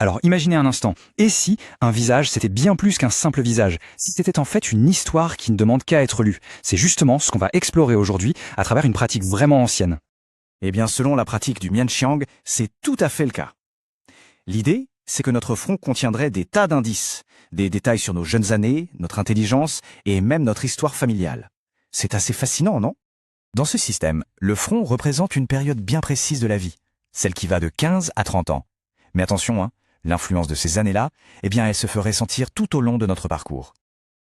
Alors imaginez un instant, et si un visage c'était bien plus qu'un simple visage, si c'était en fait une histoire qui ne demande qu'à être lue? C'est justement ce qu'on va explorer aujourd'hui à travers une pratique vraiment ancienne. Eh bien, selon la pratique du Mianxiang, c'est tout à fait le cas. L'idée, c'est que notre front contiendrait des tas d'indices, des détails sur nos jeunes années, notre intelligence et même notre histoire familiale. C'est assez fascinant, non? Dans ce système, le front représente une période bien précise de la vie, celle qui va de 15 à 30 ans. Mais attention, l'influence de ces années-là, eh bien, elle se ferait sentir tout au long de notre parcours.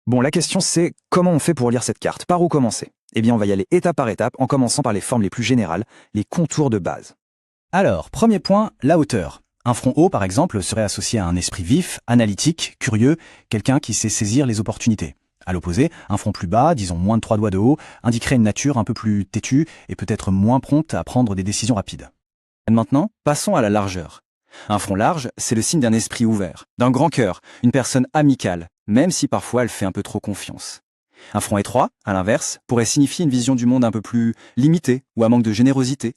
Bon, la question c'est comment on fait pour lire cette carte? Par où commencer? Eh bien, on va y aller étape par étape en commençant par les formes les plus générales, les contours de base. Alors, premier point, la hauteur. Un front haut, par exemple, serait associé à un esprit vif, analytique, curieux, quelqu'un qui sait saisir les opportunités. À l'opposé, un front plus bas, disons moins de 3 doigts de haut, indiquerait une nature un peu plus têtue et peut-être moins prompte à prendre des décisions rapides. Maintenant, passons à la largeur. Un front large, c'est le signe d'un esprit ouvert, d'un grand cœur, une personne amicale, même si parfois elle fait un peu trop confiance. Un front étroit, à l'inverse, pourrait signifier une vision du monde un peu plus limitée ou un manque de générosité.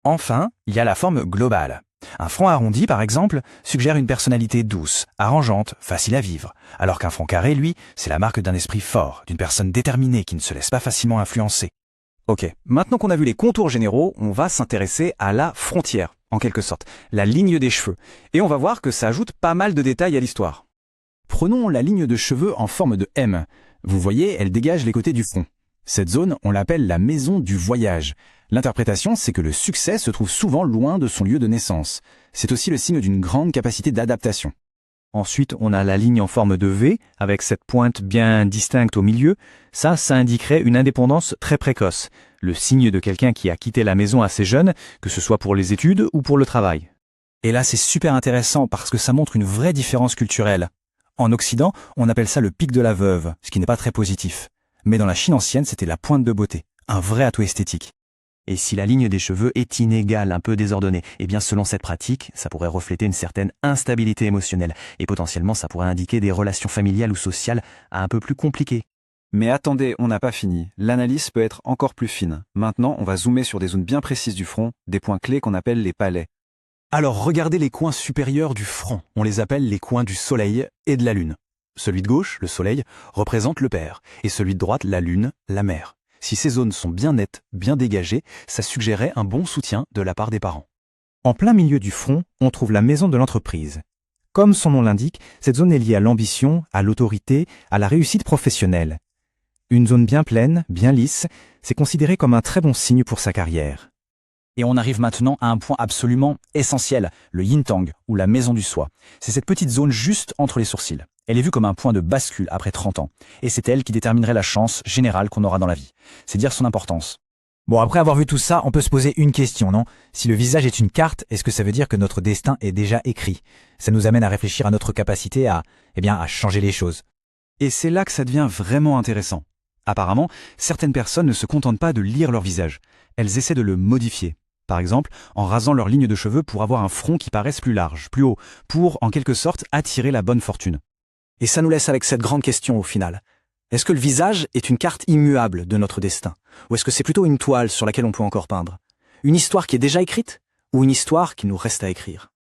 Enfin, il y a la forme globale. Un front arrondi, par exemple, suggère une personnalité douce, arrangeante, facile à vivre, alors qu'un front carré, lui, c'est la marque d'un esprit fort, d'une personne déterminée qui ne se laisse pas facilement influencer. Ok, maintenant qu'on a vu les contours généraux, on va s'intéresser à la frontière, en quelque sorte, la ligne des cheveux. Et on va voir que ça ajoute pas mal de détails à l'histoire. Prenons la ligne de cheveux en forme de M. Vous voyez, elle dégage les côtés du front. Cette zone, on l'appelle la maison du voyage. L'interprétation, c'est que le succès se trouve souvent loin de son lieu de naissance. C'est aussi le signe d'une grande capacité d'adaptation. Ensuite, on a la ligne en forme de V, avec cette pointe bien distincte au milieu. Ça indiquerait une indépendance très précoce, le signe de quelqu'un qui a quitté la maison assez jeune, que ce soit pour les études ou pour le travail. Et là, c'est super intéressant parce que ça montre une vraie différence culturelle. En Occident, on appelle ça le pic de la veuve, ce qui n'est pas très positif. Mais dans la Chine ancienne, c'était la pointe de beauté, un vrai atout esthétique. Et si la ligne des cheveux est inégale, un peu désordonnée, eh bien selon cette pratique, ça pourrait refléter une certaine instabilité émotionnelle. Et potentiellement, ça pourrait indiquer des relations familiales ou sociales un peu plus compliquées. Mais attendez, on n'a pas fini. L'analyse peut être encore plus fine. Maintenant, on va zoomer sur des zones bien précises du front, des points clés qu'on appelle les palais. Alors regardez les coins supérieurs du front. On les appelle les coins du soleil et de la lune. Celui de gauche, le soleil, représente le père, et celui de droite, la lune, la mère. Si ces zones sont bien nettes, bien dégagées, ça suggérerait un bon soutien de la part des parents. En plein milieu du front, on trouve la maison de l'entreprise. Comme son nom l'indique, cette zone est liée à l'ambition, à l'autorité, à la réussite professionnelle. Une zone bien pleine, bien lisse, c'est considéré comme un très bon signe pour sa carrière. Et on arrive maintenant à un point absolument essentiel, le yin-tang, ou la maison du soi. C'est cette petite zone juste entre les sourcils. Elle est vue comme un point de bascule après 30 ans. Et c'est elle qui déterminerait la chance générale qu'on aura dans la vie. C'est dire son importance. Bon, après avoir vu tout ça, on peut se poser une question, non? Si le visage est une carte, est-ce que ça veut dire que notre destin est déjà écrit? Ça nous amène à réfléchir à notre capacité à changer les choses. Et c'est là que ça devient vraiment intéressant. Apparemment, certaines personnes ne se contentent pas de lire leur visage. Elles essaient de le modifier. Par exemple, en rasant leur ligne de cheveux pour avoir un front qui paraisse plus large, plus haut, pour, en quelque sorte, attirer la bonne fortune. Et ça nous laisse avec cette grande question au final. Est-ce que le visage est une carte immuable de notre destin? Ou est-ce que c'est plutôt une toile sur laquelle on peut encore peindre? Une histoire qui est déjà écrite? Ou une histoire qui nous reste à écrire?